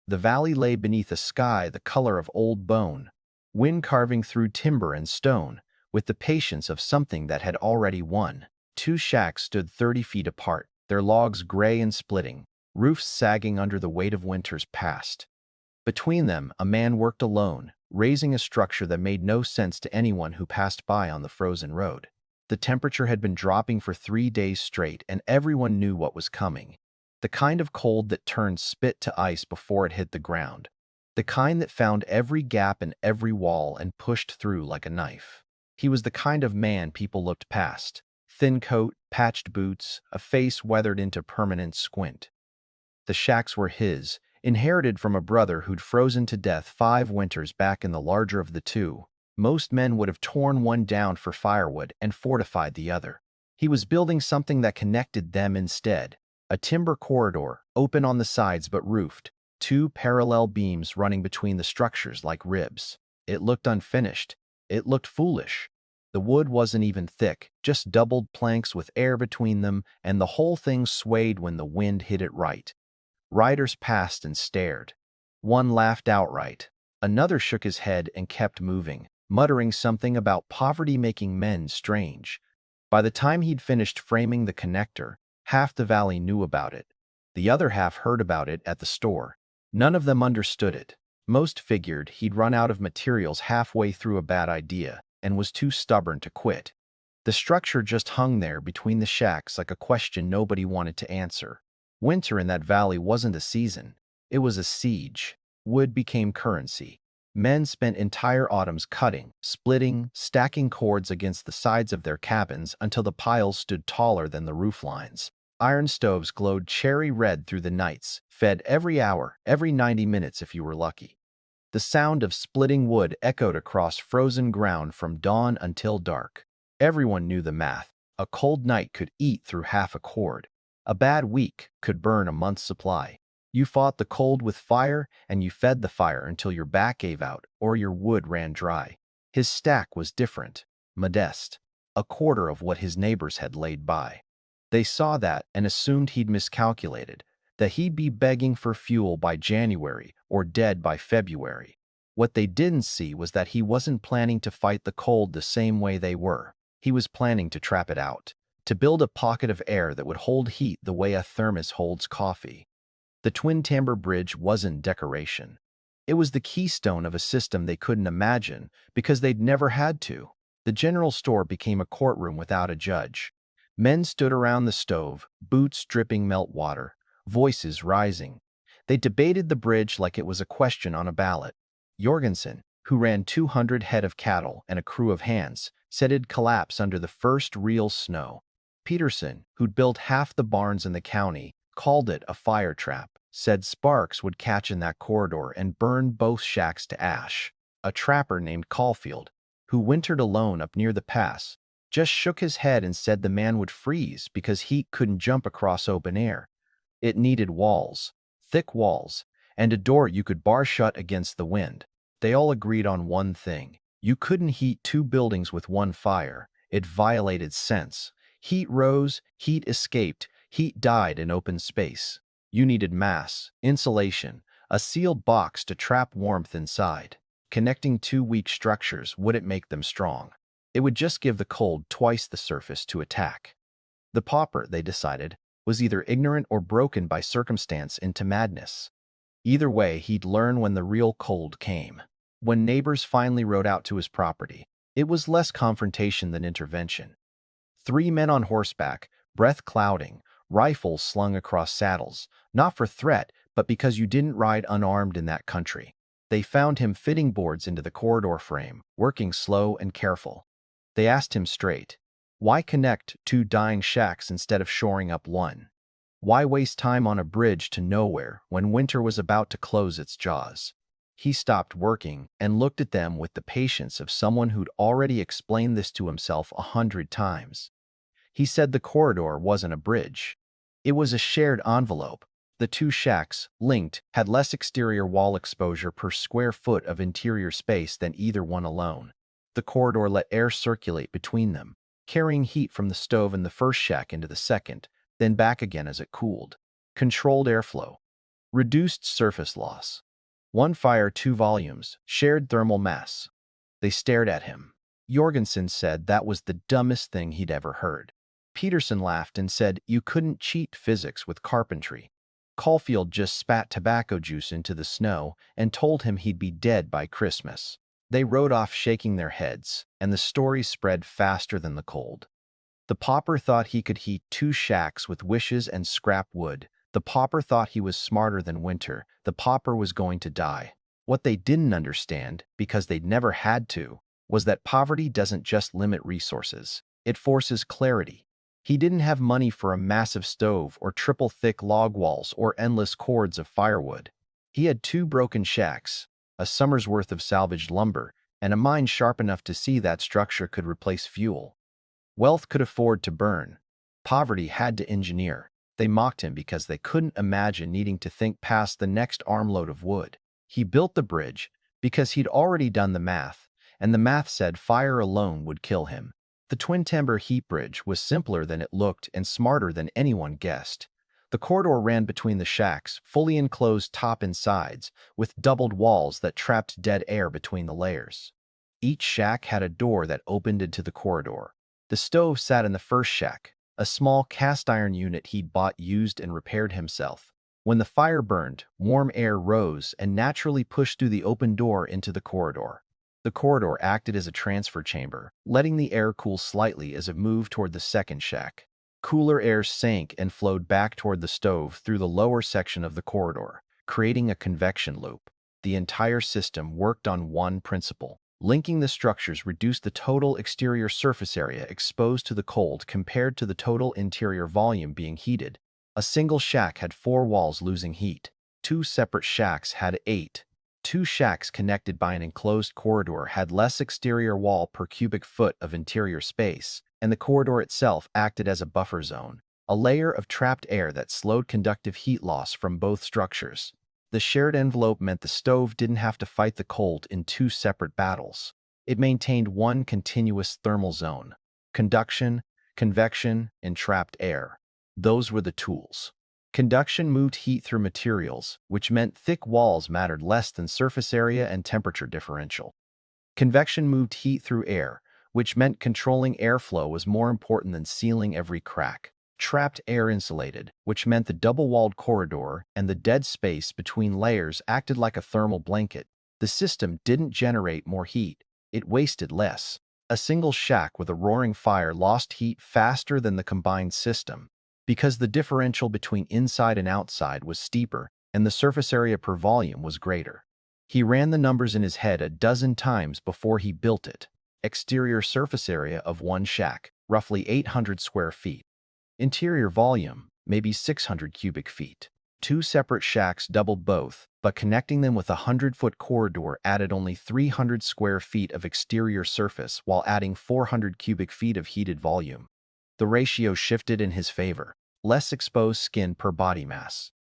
The valley lay beneath a sky the color of old bone, wind carving through timber and stone, with the patience of something that had already won. Two shacks stood 30 feet apart, their logs gray and splitting, roofs sagging under the weight of winter's past. Between them, a man worked alone, raising a structure that made no sense to anyone who passed by on the frozen road. The temperature had been dropping for 3 days straight, and everyone knew what was coming. The kind of cold that turned spit to ice before it hit the ground. The kind that found every gap in every wall and pushed through like a knife. He was the kind of man people looked past. Thin coat, patched boots, a face weathered into permanent squint. The shacks were his, inherited from a brother who'd frozen to death 5 winters back in the larger of the two. Most men would have torn one down for firewood and fortified the other. He was building something that connected them instead. A timber corridor, open on the sides but roofed, 2 parallel beams running between the structures like ribs. It looked unfinished. It looked foolish. The wood wasn't even thick, just doubled planks with air between them, and the whole thing swayed when the wind hit it right. Riders passed and stared. One laughed outright. Another shook his head and kept moving, muttering something about poverty making men strange. By the time he'd finished framing the connector, half the valley knew about it. The other half heard about it at the store. None of them understood it. Most figured he'd run out of materials halfway through a bad idea and was too stubborn to quit. The structure just hung there between the shacks like a question nobody wanted to answer. Winter in that valley wasn't a season. It was a siege. Wood became currency. Men spent entire autumns cutting, splitting, stacking cords against the sides of their cabins until the piles stood taller than the roof lines. Iron stoves glowed cherry red through the nights, fed every hour, every 90 minutes if you were lucky. The sound of splitting wood echoed across frozen ground from dawn until dark. Everyone knew the math. A cold night could eat through half a cord. A bad week could burn a month's supply. You fought the cold with fire, and you fed the fire until your back gave out or your wood ran dry. His stack was different, modest, a quarter of what his neighbors had laid by. They saw that and assumed he'd miscalculated, that he'd be begging for fuel by January or dead by February. What they didn't see was that he wasn't planning to fight the cold the same way they were. He was planning to trap it out, to build a pocket of air that would hold heat the way a thermos holds coffee. The twin timber bridge wasn't decoration. It was the keystone of a system they couldn't imagine because they'd never had to. The general store became a courtroom without a judge. Men stood around the stove, boots dripping melt water, voices rising. They debated the bridge like it was a question on a ballot. Jorgensen, who ran 200 head of cattle and a crew of hands, said it'd collapse under the first real snow. Peterson, who'd built half the barns in the county, called it a fire trap, said sparks would catch in that corridor and burn both shacks to ash. A trapper named Caulfield, who wintered alone up near the pass, just shook his head and said the man would freeze because heat couldn't jump across open air. It needed walls, thick walls, and a door you could bar shut against the wind. They all agreed on one thing. You couldn't heat 2 buildings with one fire. It violated sense. Heat rose, heat escaped, heat died in open space. You needed mass, insulation, a sealed box to trap warmth inside. Connecting 2 weak structures wouldn't make them strong. It would just give the cold twice the surface to attack. The pauper, they decided, was either ignorant or broken by circumstance into madness. Either way, he'd learn when the real cold came. When neighbors finally rode out to his property, it was less confrontation than intervention. 3 men on horseback, breath clouding, rifles slung across saddles, not for threat, but because you didn't ride unarmed in that country. They found him fitting boards into the corridor frame, working slow and careful. They asked him straight, why connect 2 dying shacks instead of shoring up one? Why waste time on a bridge to nowhere when winter was about to close its jaws? He stopped working and looked at them with the patience of someone who'd already explained this to himself 100 times. He said the corridor wasn't a bridge. It was a shared envelope. The 2 shacks, linked, had less exterior wall exposure per square foot of interior space than either one alone. The corridor let air circulate between them, carrying heat from the stove in the first shack into the second, then back again as it cooled. Controlled airflow. Reduced surface loss. One fire, two volumes, shared thermal mass. They stared at him. Jorgensen said that was the dumbest thing he'd ever heard. Peterson laughed and said you couldn't cheat physics with carpentry. Caulfield just spat tobacco juice into the snow and told him he'd be dead by Christmas. They rode off shaking their heads, and the story spread faster than the cold. The pauper thought he could heat 2 shacks with wishes and scrap wood. The pauper thought he was smarter than Winter. The pauper was going to die. What they didn't understand, because they'd never had to, was that poverty doesn't just limit resources. It forces clarity. He didn't have money for a massive stove or triple-thick log walls or endless cords of firewood. He had 2 broken shacks, a summer's worth of salvaged lumber, and a mind sharp enough to see that structure could replace fuel. Wealth could afford to burn. Poverty had to engineer. They mocked him because they couldn't imagine needing to think past the next armload of wood. He built the bridge because he'd already done the math, and the math said fire alone would kill him. The twin-timber heat bridge was simpler than it looked and smarter than anyone guessed. The corridor ran between the shacks, fully enclosed top and sides, with doubled walls that trapped dead air between the layers. Each shack had a door that opened into the corridor. The stove sat in the first shack, a small cast-iron unit he'd bought used and repaired himself. When the fire burned, warm air rose and naturally pushed through the open door into the corridor. The corridor acted as a transfer chamber, letting the air cool slightly as it moved toward the second shack. Cooler air sank and flowed back toward the stove through the lower section of the corridor, creating a convection loop. The entire system worked on one principle. Linking the structures reduced the total exterior surface area exposed to the cold compared to the total interior volume being heated. A single shack had 4 walls losing heat. 2 separate shacks had 8. 2 shacks connected by an enclosed corridor had less exterior wall per cubic foot of interior space, and the corridor itself acted as a buffer zone, a layer of trapped air that slowed conductive heat loss from both structures. The shared envelope meant the stove didn't have to fight the cold in 2 separate battles. It maintained one continuous thermal zone. Conduction, convection, and trapped air. Those were the tools. Conduction moved heat through materials, which meant thick walls mattered less than surface area and temperature differential. Convection moved heat through air, which meant controlling airflow was more important than sealing every crack. Trapped air insulated, which meant the double-walled corridor and the dead space between layers acted like a thermal blanket. The system didn't generate more heat, it wasted less. A single shack with a roaring fire lost heat faster than the combined system, because the differential between inside and outside was steeper and the surface area per volume was greater. He ran the numbers in his head a dozen times before he built it. Exterior surface area of one shack, roughly 800 square feet. Interior volume, maybe 600 cubic feet. 2 separate shacks doubled both, but connecting them with a 100-foot corridor added only 300 square feet of exterior surface while adding 400 cubic feet of heated volume. The ratio shifted in his favor, less exposed skin per body mass.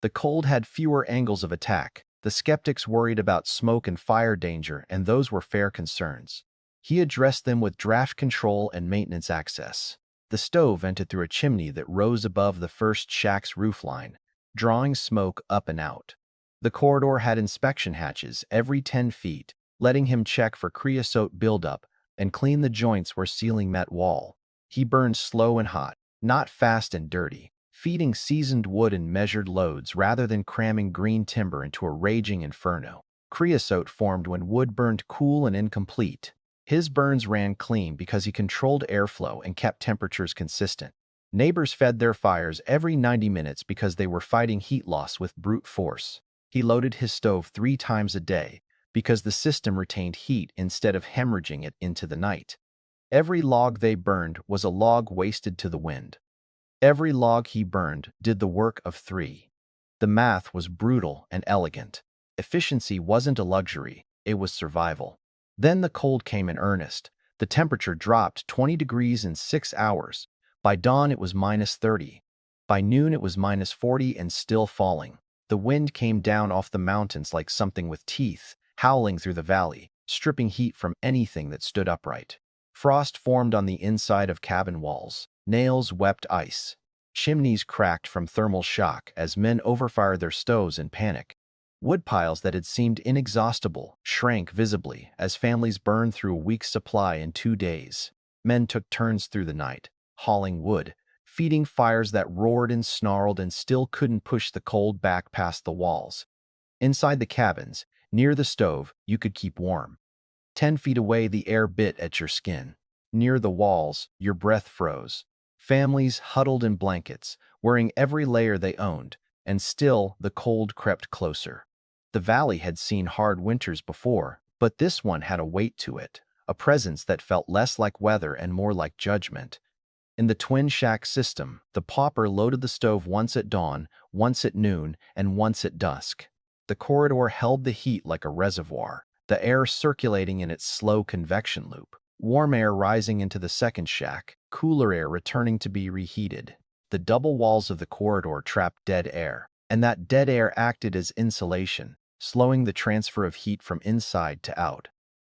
The cold had fewer angles of attack. The skeptics worried about smoke and fire danger, and those were fair concerns. He addressed them with draft control and maintenance access. The stove vented through a chimney that rose above the first shack's roofline, drawing smoke up and out. The corridor had inspection hatches every 10 feet, letting him check for creosote buildup and clean the joints where sealing met wall. He burned slow and hot, not fast and dirty, feeding seasoned wood in measured loads rather than cramming green timber into a raging inferno. Creosote formed when wood burned cool and incomplete. His burns ran clean because he controlled airflow and kept temperatures consistent. Neighbors fed their fires every 90 minutes because they were fighting heat loss with brute force. He loaded his stove 3 times a day because the system retained heat instead of hemorrhaging it into the night. Every log they burned was a log wasted to the wind. Every log he burned did the work of 3. The math was brutal and elegant. Efficiency wasn't a luxury, it was survival. Then the cold came in earnest. The temperature dropped 20 degrees in 6 hours. By dawn it was -30. By noon it was -40 and still falling. The wind came down off the mountains like something with teeth, howling through the valley, stripping heat from anything that stood upright. Frost formed on the inside of cabin walls. Nails wept ice. Chimneys cracked from thermal shock as men overfired their stoves in panic. Wood piles that had seemed inexhaustible shrank visibly as families burned through a week's supply in 2 days. Men took turns through the night, hauling wood, feeding fires that roared and snarled and still couldn't push the cold back past the walls. Inside the cabins, near the stove, you could keep warm. 10 feet away, the air bit at your skin. Near the walls, your breath froze. Families huddled in blankets, wearing every layer they owned, and still the cold crept closer. The valley had seen hard winters before, but this one had a weight to it, a presence that felt less like weather and more like judgment. In the twin shack system, the Pauper loaded the stove once at dawn, once at noon, and once at dusk. The corridor held the heat like a reservoir, the air circulating in its slow convection loop. Warm air rising into the second shack, cooler air returning to be reheated. The double walls of the corridor trapped dead air, and that dead air acted as insulation, slowing the transfer of heat from inside to out.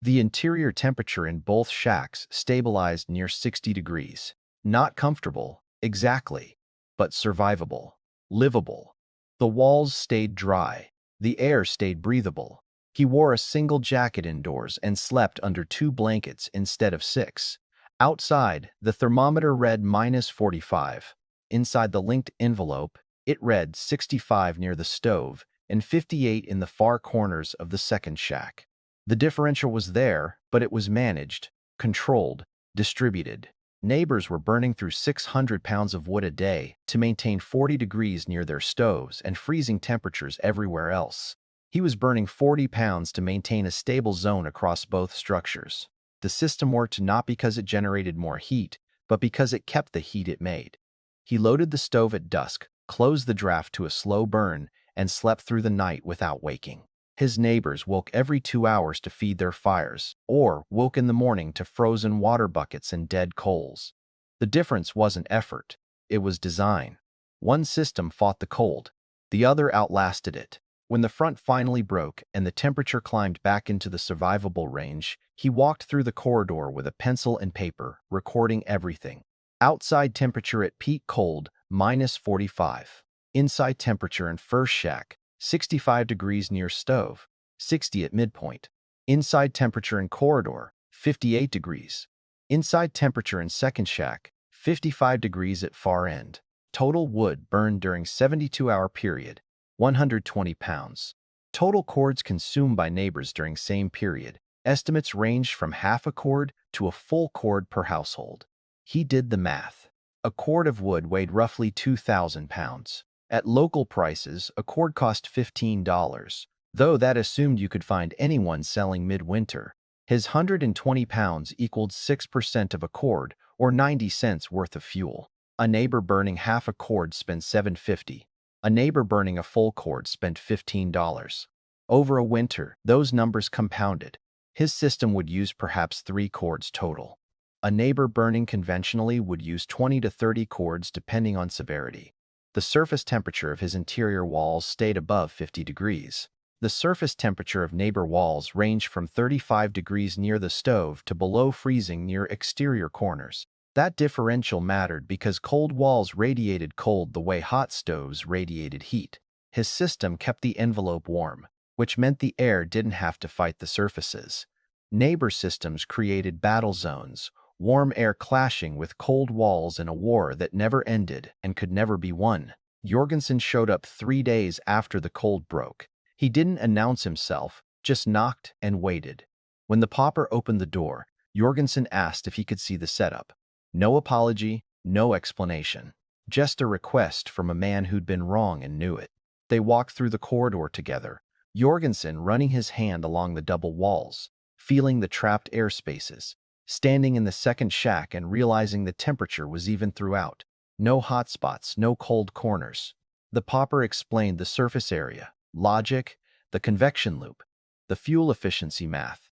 The interior temperature in both shacks stabilized near 60 degrees. Not comfortable, exactly, but survivable, livable. The walls stayed dry. The air stayed breathable. He wore a single jacket indoors and slept under 2 blankets instead of 6. Outside, the thermometer read -45. Inside the linked envelope, it read 65 near the stove and 58 in the far corners of the second shack. The differential was there, but it was managed, controlled, distributed. Neighbors were burning through 600 pounds of wood a day to maintain 40 degrees near their stoves and freezing temperatures everywhere else. He was burning 40 pounds to maintain a stable zone across both structures. The system worked not because it generated more heat, but because it kept the heat it made. He loaded the stove at dusk, closed the draft to a slow burn, and slept through the night without waking. His neighbors woke every 2 hours to feed their fires, or woke in the morning to frozen water buckets and dead coals. The difference wasn't effort, it was design. One system fought the cold, the other outlasted it. When the front finally broke and the temperature climbed back into the survivable range, he walked through the corridor with a pencil and paper, recording everything. Outside temperature at peak cold, -45. Inside temperature in first shack, 65 degrees near stove, 60 at midpoint. Inside temperature in corridor, 58 degrees. Inside temperature in second shack, 55 degrees at far end. Total wood burned during 72-hour period, 120 pounds. Total cords consumed by neighbors during same period. Estimates ranged from half a cord to a full cord per household. He did the math. A cord of wood weighed roughly 2,000 pounds. At local prices, a cord cost $15, though that assumed you could find anyone selling midwinter. His 120 pounds equaled 6% of a cord, or 90 cents worth of fuel. A neighbor burning half a cord spent $7.50. A neighbor burning a full cord spent $15. Over a winter, those numbers compounded. His system would use perhaps 3 cords total. A neighbor burning conventionally would use 20 to 30 cords depending on severity. The surface temperature of his interior walls stayed above 50 degrees. The surface temperature of neighbor walls ranged from 35 degrees near the stove to below freezing near exterior corners. That differential mattered because cold walls radiated cold the way hot stoves radiated heat. His system kept the envelope warm, which meant the air didn't have to fight the surfaces. Neighbor systems created battle zones, warm air clashing with cold walls in a war that never ended and could never be won. Jorgensen showed up 3 days after the cold broke. He didn't announce himself, just knocked and waited. When the Pauper opened the door, Jorgensen asked if he could see the setup. No apology, no explanation. Just a request from a man who'd been wrong and knew it. They walked through the corridor together, Jorgensen running his hand along the double walls, feeling the trapped air spaces. Standing in the second shack and realizing the temperature was even throughout. No hot spots, no cold corners. The Pauper explained the surface area, logic, the convection loop, the fuel efficiency math.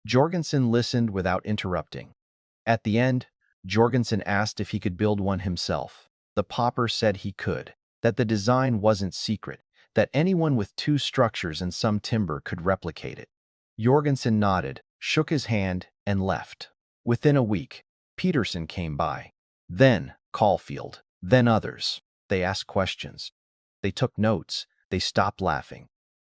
Jorgensen listened without interrupting. At the end, Jorgensen asked if he could build one himself. The Pauper said he could, that the design wasn't secret, that anyone with 2 structures and some timber could replicate it. Jorgensen nodded, shook his hand, and left. Within a week, Peterson came by. Then, Caulfield. Then others. They asked questions. They took notes. They stopped laughing.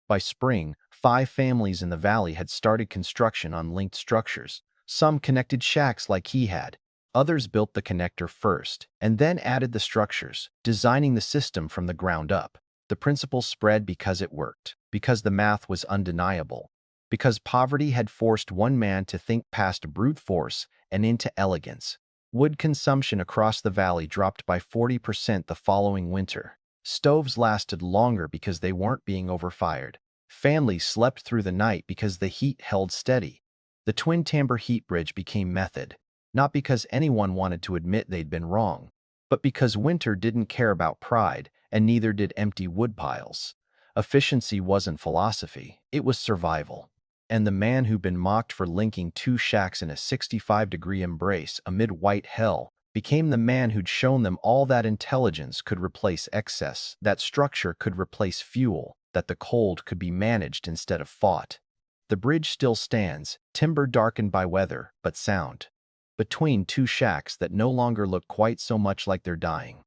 By spring, 5 families in the valley had started construction on linked structures. Some connected shacks like he had. Others built the connector first, and then added the structures, designing the system from the ground up. The principle spread because it worked, because the math was undeniable, because poverty had forced one man to think past brute force and into elegance. Wood consumption across the valley dropped by 40% the following winter. Stoves lasted longer because they weren't being overfired. Families slept through the night because the heat held steady. The twin-timber heat bridge became method, not because anyone wanted to admit they'd been wrong, but because winter didn't care about pride, and neither did empty woodpiles. Efficiency wasn't philosophy, it was survival. And the man who'd been mocked for linking 2 shacks in a 65-degree embrace amid white hell became the man who'd shown them all that intelligence could replace excess, that structure could replace fuel, that the cold could be managed instead of fought. The bridge still stands, timber darkened by weather, but sound. Between 2 shacks that no longer look quite so much like they're dying.